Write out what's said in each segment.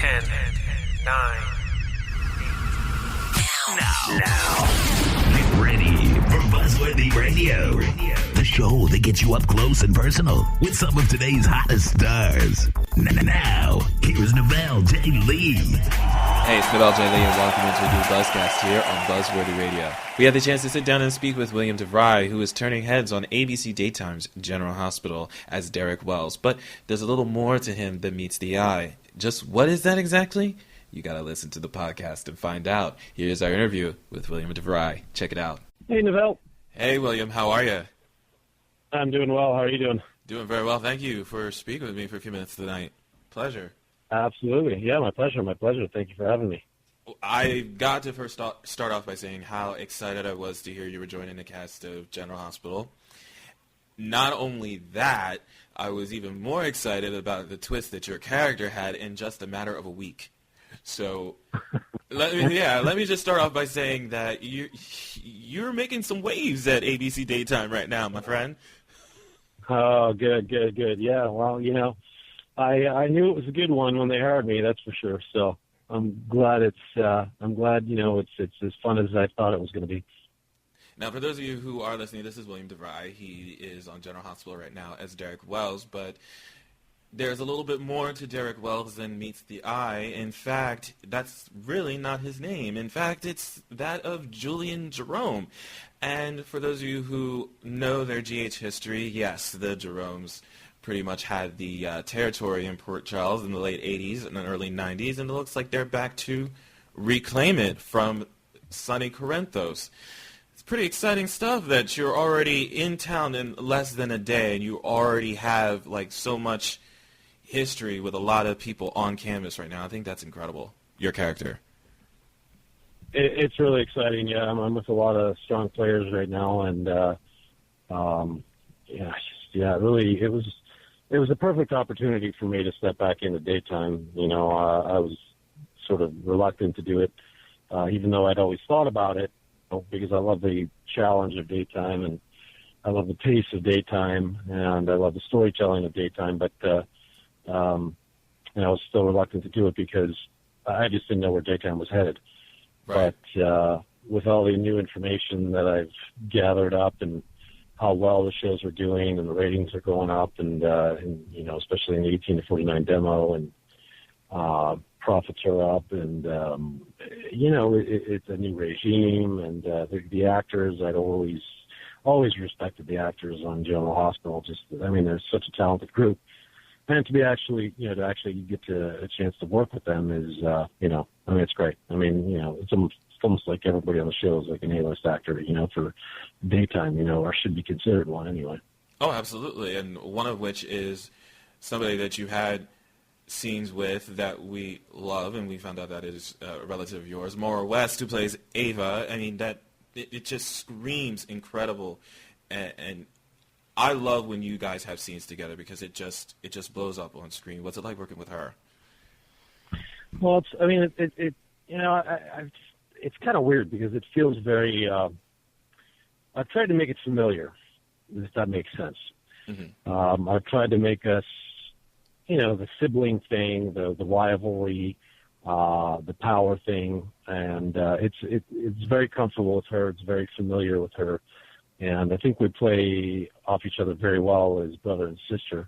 10, 9. Now, get ready for Buzzworthy Radio, the show that gets you up close and personal with some of today's hottest stars. Now, here's Neville J. Lee. Hey, it's Neville J. Lee, and welcome into a new Buzzcast here on Buzzworthy Radio. We had the chance to sit down and speak with William deVry, who is turning heads on ABC Daytime's General Hospital as Derek Wells. But there's a little more to him than meets the eye. Just what is that exactly? You gotta listen to the podcast and find out. Here's our interview with William deVry. Check it out. Hey, Neville. Hey, William. How are you? I'm doing well. How are you doing? Doing very well. Thank you for speaking with me for a few minutes tonight. Pleasure. Absolutely. Yeah, my pleasure. My pleasure. Thank you for having me. I got to first start off by saying how excited I was to hear you were joining the cast of General Hospital. Not only that, I was even more excited about the twist that your character had in just a matter of a week. So, let me just start off by saying that you're making some waves at ABC Daytime right now, my friend. Oh, good. Yeah, well, I knew it was a good one when they hired me, that's for sure. So I'm glad it's as fun as I thought it was going to be. Now, for those of you who are listening, this is William deVry. He is on General Hospital right now as Derek Wells, but there's a little bit more to Derek Wells than meets the eye. In fact, that's really not his name. In fact, it's that of Julian Jerome. And for those of you who know their GH history, yes, the Jeromes pretty much had the territory in Port Charles in the late 80s and the early 90s, and it looks like they're back to reclaim it from Sonny Corinthos. It's pretty exciting stuff that you're already in town in less than a day, and you already have like so much history with a lot of people on canvas right now. I think that's incredible. Your character. It's really exciting. Yeah, I'm with a lot of strong players right now, and really, it was a perfect opportunity for me to step back into daytime. I was sort of reluctant to do it, even though I'd always thought about it, because I love the challenge of daytime, and I love the pace of daytime, and I love the storytelling of daytime, but I was still reluctant to do it because I just didn't know where daytime was headed. Right. But with all the new information that I've gathered up and how well the shows are doing and the ratings are going up, and especially in the 18 to 49 demo, and profits are up, and it's a new regime, and the actors, I'd always respected the actors on General Hospital. They're such a talented group. And to actually get a chance to work with them is, it's great. It's almost like everybody on the show is like an A-list actor, for daytime, or should be considered one anyway. Oh, absolutely. And one of which is somebody that you had scenes with that we love, and we found out that is a relative of yours, Maura West, who plays Ava. It just screams incredible, and I love when you guys have scenes together because it just blows up on screen. What's it like working with her? Well, it's kind of weird because it feels very. I've tried to make it familiar, if that makes sense. Mm-hmm. I've tried to make us, the sibling thing, the rivalry, the power thing, and it's very comfortable with her. It's very familiar with her. And I think we play off each other very well as brother and sister.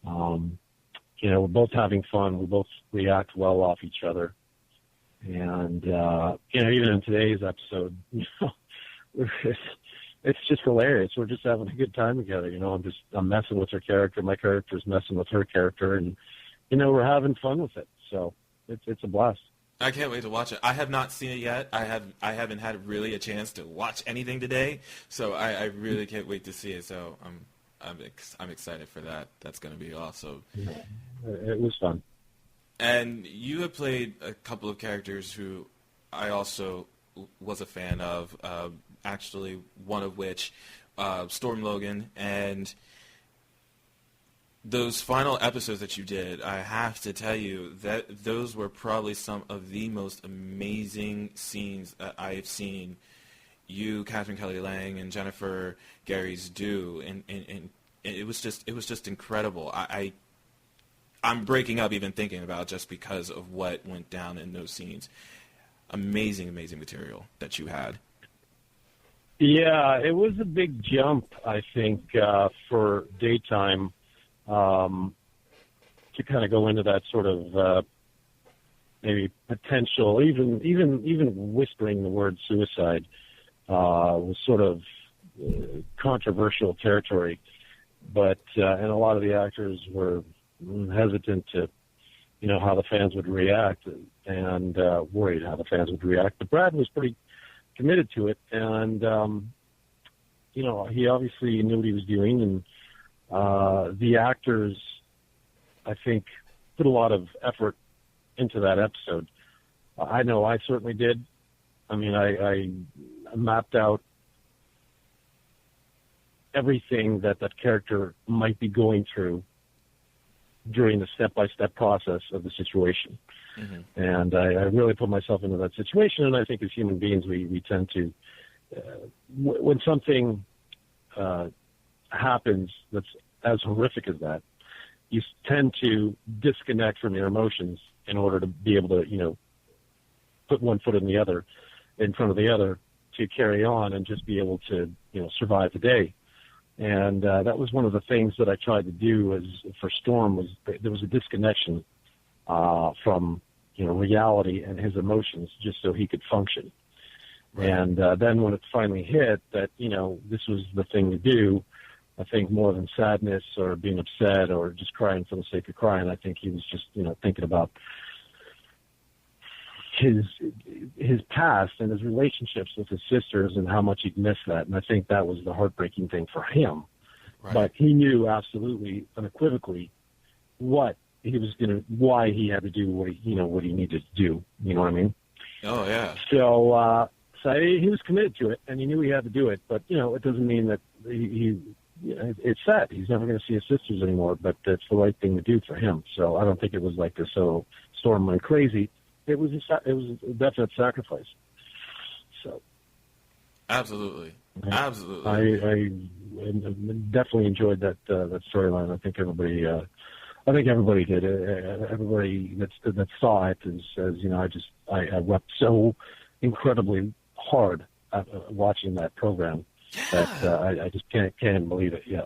We're both having fun. We both react well off each other. And, even in today's episode, it's just hilarious. We're just having a good time together. I'm messing with her character. My character's messing with her character. And, we're having fun with it. So it's a blast. I can't wait to watch it. I have not seen it yet. I haven't had really a chance to watch anything today, so I really can't wait to see it. So I'm excited for that. That's going to be awesome. Yeah, it was fun. And you have played a couple of characters who I also was a fan of. Actually, one of which, Storm Logan, and those final episodes that you did, I have to tell you that those were probably some of the most amazing scenes that I have seen you, Catherine Kelly Lang, and Jennifer Gary's do, and it was just incredible. I'm breaking up even thinking about just because of what went down in those scenes. Amazing, amazing material that you had. Yeah, it was a big jump, I think, for daytime to kind of go into that sort of maybe potential, even whispering the word suicide was sort of controversial territory. But and a lot of the actors were hesitant to, how the fans would react, and worried how the fans would react. But Brad was pretty committed to it, and he obviously knew what he was doing, and the actors, I think, put a lot of effort into that episode. I know I certainly did. I mean, I mapped out everything that character might be going through during the step-by-step process of the situation. Mm-hmm. And I really put myself into that situation, and I think as human beings we tend to, when something happens that's as horrific as that, you tend to disconnect from your emotions in order to be able to, put one foot in front of the other to carry on and just be able to, survive the day. And that was one of the things that I tried to do for Storm, was there was a disconnection from, reality and his emotions, just so he could function. Right. And then when it finally hit that, this was the thing to do, I think more than sadness or being upset or just crying for the sake of crying, I think he was just, thinking about his past and his relationships with his sisters and how much he'd missed that. And I think that was the heartbreaking thing for him. Right. But he knew absolutely, unequivocally, why he had to do what he needed to do. You know what I mean? Oh yeah. So he was committed to it, and he knew he had to do it. But it doesn't mean that it's sad. He's never going to see his sisters anymore. But it's the right thing to do for him. So I don't think it was like this. So Storm went crazy. It was a definite sacrifice. So, absolutely. I definitly enjoyed that storyline. I think everybody did. Everybody that saw it says, I wept so incredibly hard watching that program that I just can't believe it. Yeah.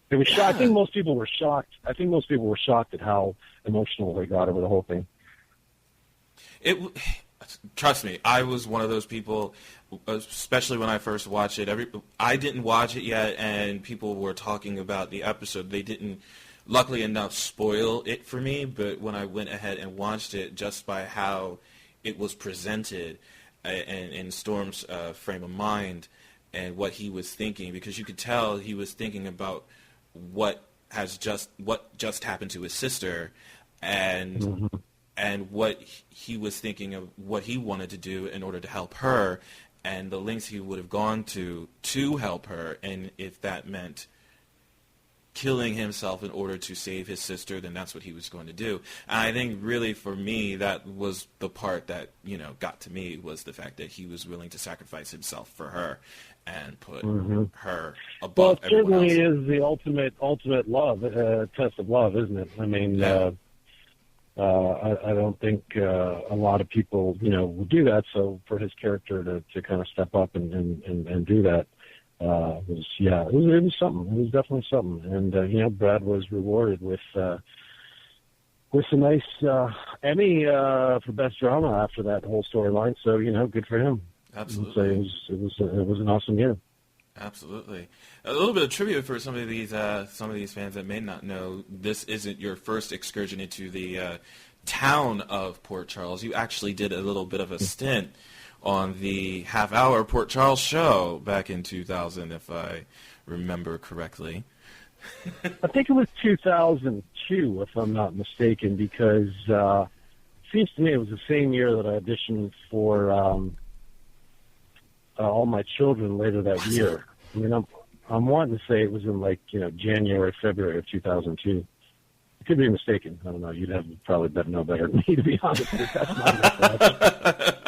It was. I think most people were shocked. At how emotional they got over the whole thing. Trust me, I was one of those people, especially when I first watched it. I didn't watch it yet, and people were talking about the episode. They didn't, luckily enough, spoil it for me, but when I went ahead and watched it, just by how it was presented and in Storm's frame of mind and what he was thinking, because you could tell he was thinking about what just happened to his sister, and mm-hmm. and what he was thinking of what he wanted to do in order to help her, and the lengths he would have gone to help her, and if that meant killing himself in order to save his sister, then that's what he was going to do. And I think really for me, that was the part that, got to me, was the fact that he was willing to sacrifice himself for her and put mm-hmm. her above everyone else. Well, it certainly is the ultimate love, test of love, isn't it? I mean, yeah. I don't think a lot of people, would do that. So for his character to kind of step up and do that it was something. It was definitely something. And Brad was rewarded with a nice Emmy for best drama after that whole storyline. So good for him. Absolutely. So it was an awesome year. Absolutely. A little bit of trivia for some of these fans that may not know. This isn't your first excursion into the town of Port Charles. You actually did a little bit of a stint on the half-hour Port Charles show back in 2000, if I remember correctly. I think it was 2002, if I'm not mistaken, because it seems to me it was the same year that I auditioned for All My Children later that year. I mean, I'm wanting to say it was in January, February of 2002. I could be mistaken. I don't know. You'd probably know better than me, to be honest. That's my recollection.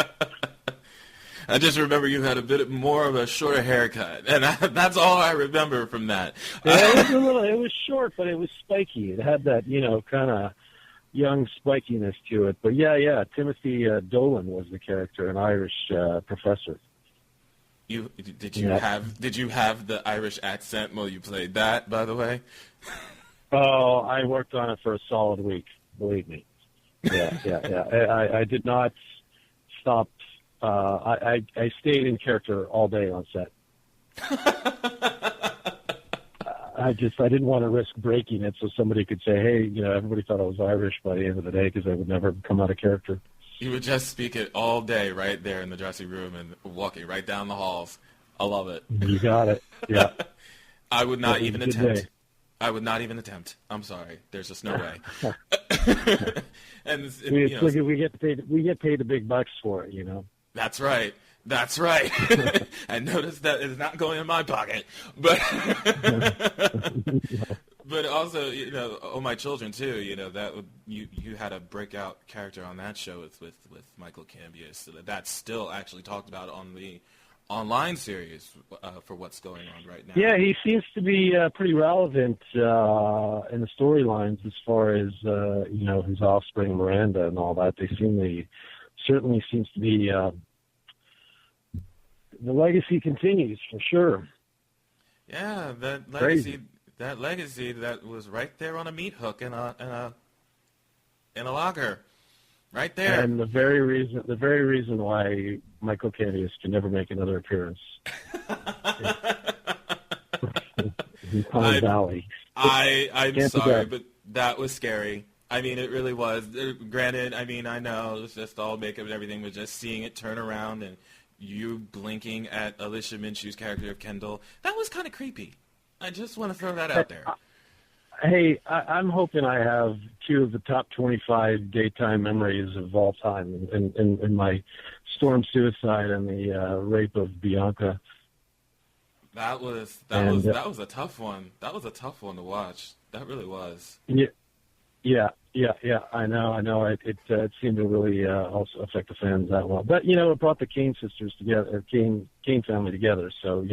I just remember you had a bit more of a shorter haircut, and that's all I remember from that. Yeah, it was short, but it was spiky. It had that, kind of young spikiness to it. But yeah, Timothy Dolan was the character, an Irish professor. Did you have the Irish accent while you played that, by the way? Oh, I worked on it for a solid week, believe me. Yeah. I did not stop. I stayed in character all day on set. I didn't want to risk breaking it so somebody could say, hey, everybody thought I was Irish by the end of the day because I would never come out of character. You would just speak it all day right there in the dressing room and walking right down the halls. I love it. You got it. Yeah. I would not even attempt. I would not even attempt. I'm sorry. There's just no way. And we get paid the big bucks for it, That's right. That's right. And notice that it's not going in my pocket. But but also, Oh My Children too, you had a breakout character on that show with Michael Cambius. So that's still actually talked about on the online series for what's going on right now. Yeah, he seems to be pretty relevant in the storylines as far as his offspring Miranda and all that. Certainly seems to be the legacy continues for sure. Yeah, that legacy that was right there on a meat hook in a locker. Right there. And the very reason why Michael Cambius can never make another appearance in Pine Valley. I'm sorry, but that was scary. I mean, it really was. Granted, I know it's just all makeup and everything, but just seeing it turn around and you blinking at Alicia Minshew's character of Kendall, that was kind of creepy. I just want to throw that out there. Hey, I'm hoping I have 2 of the top 25 daytime memories of all time in my Storm suicide and the rape of Bianca. That was a tough one. That was a tough one to watch. That really was. Yeah. I know. It seemed to really also affect the fans that well. But it brought the Kane sisters together, Kane family together. So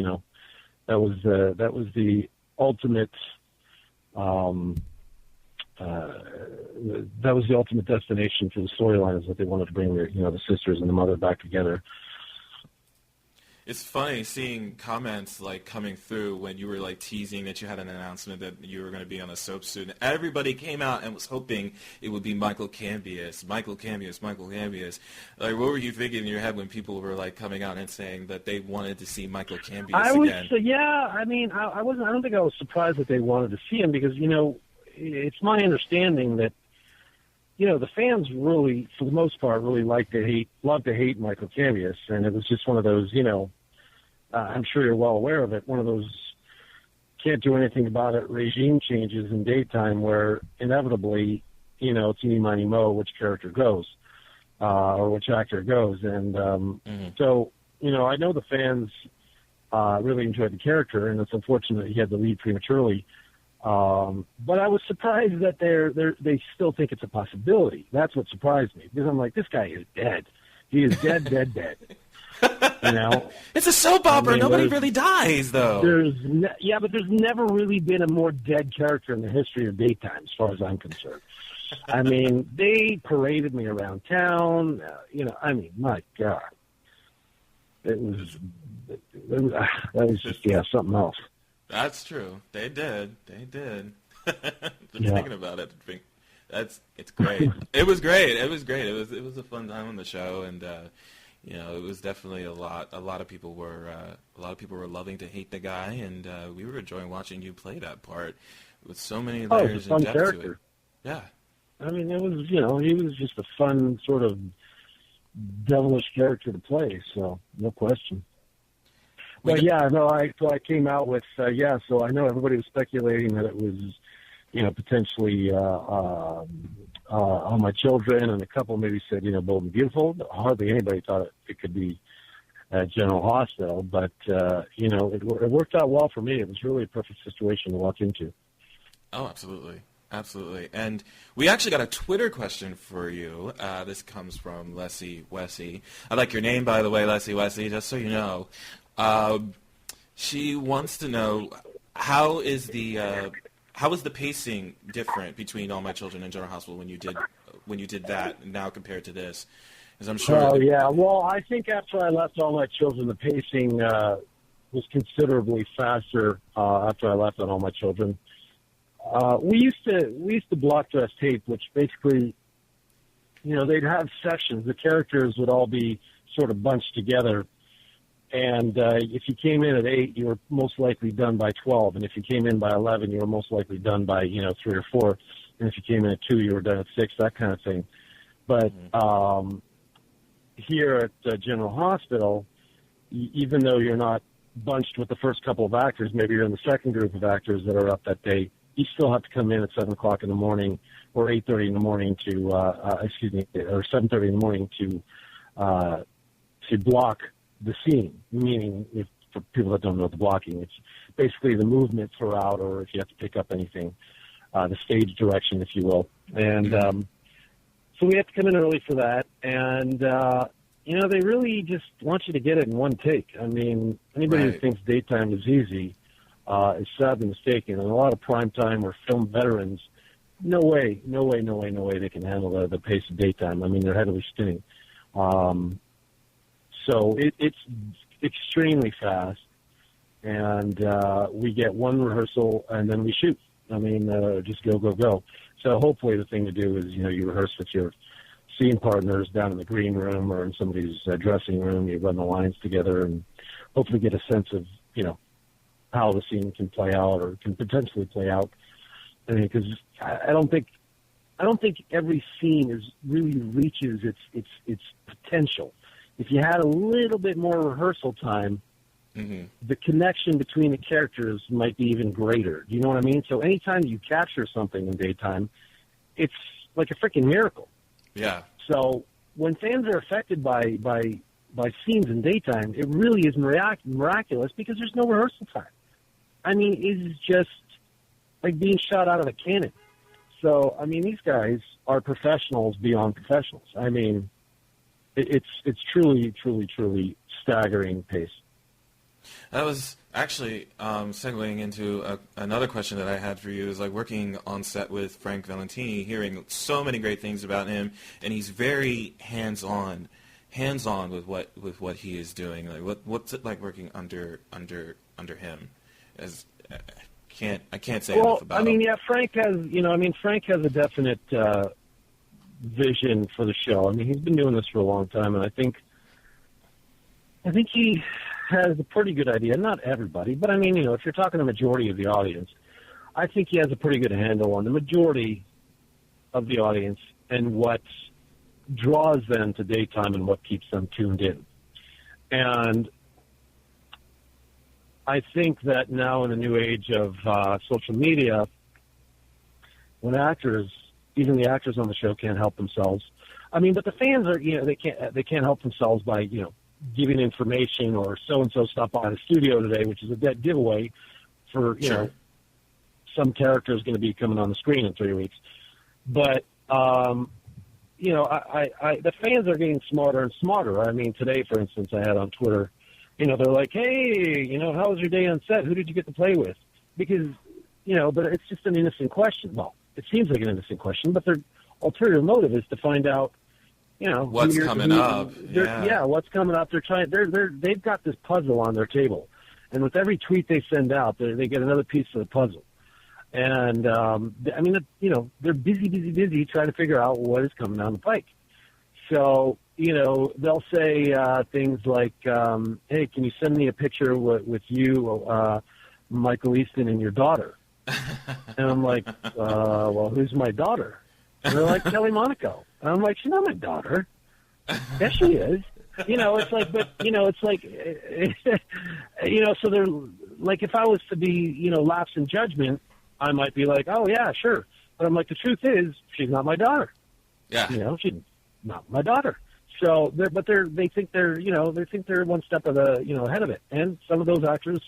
that was the ultimate. That was the ultimate destination for the storylines that they wanted to bring the sisters and the mother back together. It's funny seeing comments coming through when you were teasing that you had an announcement that you were going to be on a soap soon. Everybody came out and was hoping it would be Michael Cambius. What were you thinking in your head when people were coming out and saying that they wanted to see Michael Cambius again? I don't think I was surprised that they wanted to see him because it's my understanding that the fans really, for the most part, really love to hate Michael Cambius, and it was just one of those, I'm sure you're well aware of it, one of those can't do anything about it regime changes in daytime where inevitably, it's eeny, miny, mo which character goes, or which actor goes, and so, I know the fans really enjoyed the character, and it's unfortunate he had to leave prematurely. But I was surprised that they still think it's a possibility. That's what surprised me because I'm like, this guy is dead. He is dead. It's a soap opera. Nobody really dies, though. But there's never really been a more dead character in the history of daytime, as far as I'm concerned. They paraded me around town. My God, that was just something else. That's true. They did. Thinking about it, it's great. It was great. It was a fun time on the show, and it was definitely a lot of people were loving to hate the guy, and we were enjoying watching you play that part with so many layers and depth to it. Yeah. It was he was just a fun sort of devilish character to play, so no question. But I came out with, so I know everybody was speculating that it was, potentially All My Children, and a couple maybe said, Bold and Beautiful. Hardly anybody thought it could be General Hospital, but, it worked out well for me. It was really a perfect situation to walk into. Oh, absolutely. Absolutely. And we actually got a Twitter question for you. This comes from Leslie Wessy. I like your name, by the way, Leslie Wessy, just so you know. She wants to know, how is the pacing different between All My Children and General Hospital when you did that now compared to this? As I'm sure. Oh, yeah. Well, I think after I left All My Children, the pacing was considerably faster after I left on All My Children. We used to block dress tape, which basically, they'd have sections. The characters would all be sort of bunched together. And if you came in at 8, you were most likely done by 12. And if you came in by 11, you were most likely done by, 3 or 4. And if you came in at 2, you were done at 6, that kind of thing. But here at General Hospital, even though you're not bunched with the first couple of actors, maybe you're in the second group of actors that are up that day, you still have to come in at 7 o'clock in the morning or 8:30 in the morning or 7:30 in the morning to block the scene. Meaning, for people that don't know the blocking, it's basically the movement throughout, or if you have to pick up anything, the stage direction, if you will. And so we have to come in early for that. And, they really just want you to get it in one take. I mean, anybody who thinks daytime is easy is sadly mistaken. And a lot of primetime or film veterans, no way they can handle the pace of daytime. I mean, they're heavily spinning. So it's extremely fast, and we get one rehearsal, and then we shoot. I mean, just go. So hopefully the thing to do is, you rehearse with your scene partners down in the green room or in somebody's dressing room. You run the lines together and hopefully get a sense of, how the scene can play out or can potentially play out. I mean, because I don't think every scene really reaches its potential. If you had a little bit more rehearsal time, the connection between the characters might be even greater. Do you know what I mean? So anytime you capture something in daytime, it's like a freaking miracle. Yeah. So when fans are affected by scenes in daytime, it really is miraculous because there's no rehearsal time. I mean, it's just like being shot out of a cannon. So, I mean, these guys are professionals beyond professionals. I mean, it's truly staggering pace. That was actually segueing into another question that I had for you. Is like working on set with Frank Valentini, hearing so many great things about him, and he's very hands-on with what he is doing. Like, what's it like working under him? As I can't say enough about him. Yeah, Frank has a definite vision for the show. I mean, he's been doing this for a long time, and I think he has a pretty good idea. Not everybody, but I mean, if you're talking the majority of the audience, I think he has a pretty good handle on the majority of the audience and what draws them to daytime and what keeps them tuned in. And I think that now in the new age of social media, when even the actors on the show can't help themselves. I mean, but the fans are, they can't help themselves by, giving information or so-and-so stopped by the studio today, which is a dead giveaway for, some character is going to be coming on the screen in 3 weeks. But, the fans are getting smarter and smarter. I mean, today, for instance, I had on Twitter, they're like, hey, how was your day on set? Who did you get to play with? Because, but it's just an innocent question. Well, it seems like an innocent question, but their ulterior motive is to find out, what's coming up. Yeah, what's coming up. They've got this puzzle on their table, and with every tweet they send out, they get another piece of the puzzle. And they're busy trying to figure out what is coming down the pike. So they'll say things like, "Hey, can you send me a picture with you, Michael Easton, and your daughter?" And I'm like, "Well, who's my daughter?" And they're like, "Kelly Monaco." And I'm like, "She's not my daughter." Yes, she is. It's like, but it's like, so they're like, if I was to be, lapse in judgment, I might be like, "Oh yeah, sure." But I'm like, the truth is, she's not my daughter. Yeah. She's not my daughter. So they think they're one step ahead of it. And some of those actors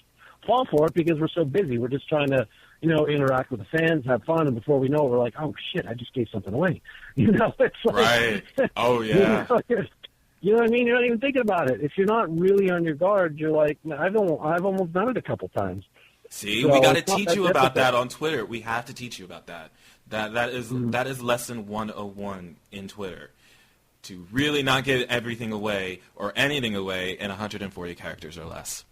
fall for it because we're so busy. We're just trying to, interact with the fans, have fun, and before we know it, we're like, oh, shit, I just gave something away. It's like... Right. Oh, yeah. You know what I mean? You're not even thinking about it. If you're not really on your guard, you're like, I've almost done it a couple times. See, so we got to teach you about that on Twitter. We have to teach you about that. That is lesson 101 in Twitter. To really not give everything away or anything away in 140 characters or less.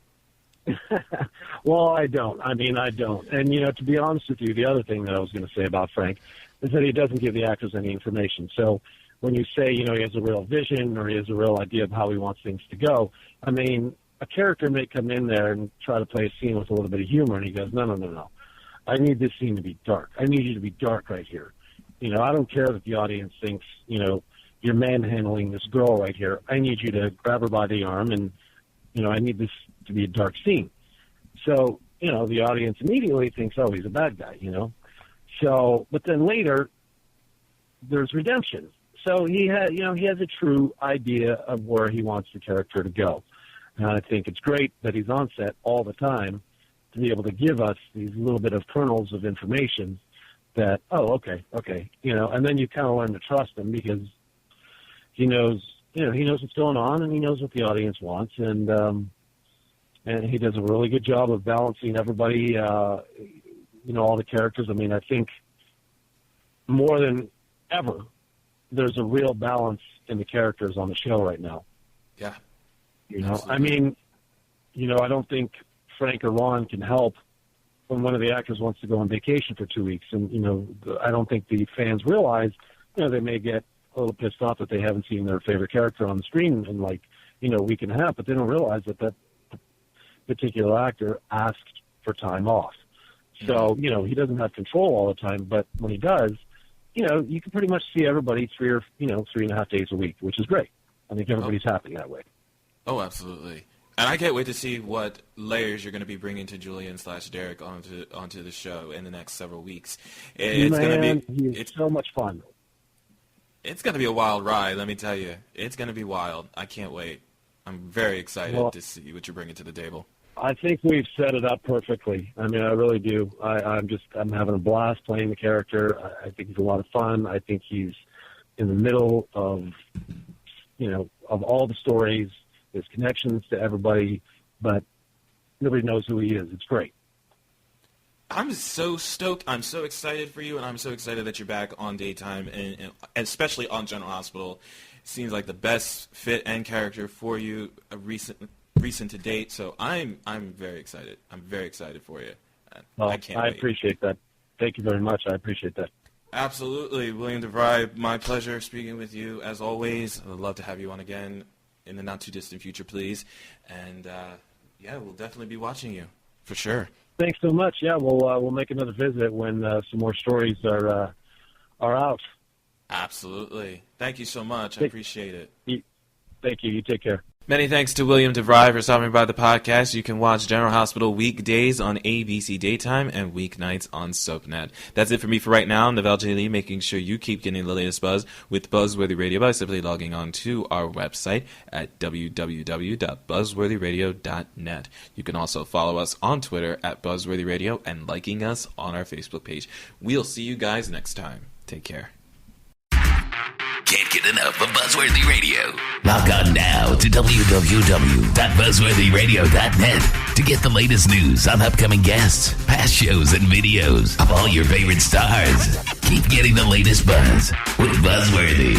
Well, I don't. And, to be honest with you, the other thing that I was going to say about Frank is that he doesn't give the actors any information. So when you say, he has a real vision or he has a real idea of how he wants things to go, a character may come in there and try to play a scene with a little bit of humor, and he goes, no. I need this scene to be dark. I need you to be dark right here. I don't care that the audience thinks, you're manhandling this girl right here. I need you to grab her by the arm and, I need this to be a dark scene. So, the audience immediately thinks, oh, he's a bad guy, So, but then later, there's redemption. So he has a true idea of where he wants the character to go. And I think it's great that he's on set all the time to be able to give us these little bit of kernels of information that, oh, okay, and then you kind of learn to trust him because he knows what's going on and he knows what the audience wants, and he does a really good job of balancing everybody, all the characters. I think more than ever, there's a real balance in the characters on the show right now. Yeah. Absolutely. I don't think Frank or Ron can help when one of the actors wants to go on vacation for 2 weeks. And, I don't think the fans realize, they may get a little pissed off that they haven't seen their favorite character on the screen in a week and a half, but they don't realize that particular actor asked for time off. So, he doesn't have control all the time, but when he does, you can pretty much see everybody 3.5 days a week, which is great. I think everybody's happy that way. Oh, absolutely. And I can't wait to see what layers you're going to be bringing to Julian / Derek onto the show in the next several weeks. It's so much fun. It's going to be a wild ride, let me tell you. It's going to be wild. I can't wait. I'm very excited to see what you're bringing to the table. I think we've set it up perfectly. I really do. I'm having a blast playing the character. I think he's a lot of fun. I think he's in the middle of all the stories. There's connections to everybody, but nobody knows who he is. It's great. I'm so stoked. I'm so excited for you, and I'm so excited that you're back on daytime, and especially on General Hospital. Seems like the best fit and character for you, recent to date. So I'm very excited. I'm very excited for you. I can't wait. Appreciate that. Thank you very much. I appreciate that. Absolutely, William DeVry. My pleasure speaking with you as always. I'd love to have you on again in the not too distant future, please. And we'll definitely be watching you for sure. Thanks so much. Yeah, we'll make another visit when some more stories are out. Absolutely. Thank you so much. I appreciate it. Thank you. You take care. Many thanks to William DeVry for stopping by the podcast. You can watch General Hospital weekdays on ABC Daytime and weeknights on SoapNet. That's it for me for right now. I'm Ava and Julian, making sure you keep getting the latest buzz with Buzzworthy Radio by simply logging on to our website at www.buzzworthyradio.net. You can also follow us on Twitter at Buzzworthy Radio and liking us on our Facebook page. We'll see you guys next time. Take care. Can't get enough of Buzzworthy Radio. Log on now to www.buzzworthyradio.net to get the latest news on upcoming guests, past shows, and videos of all your favorite stars. Keep getting the latest buzz with Buzzworthy.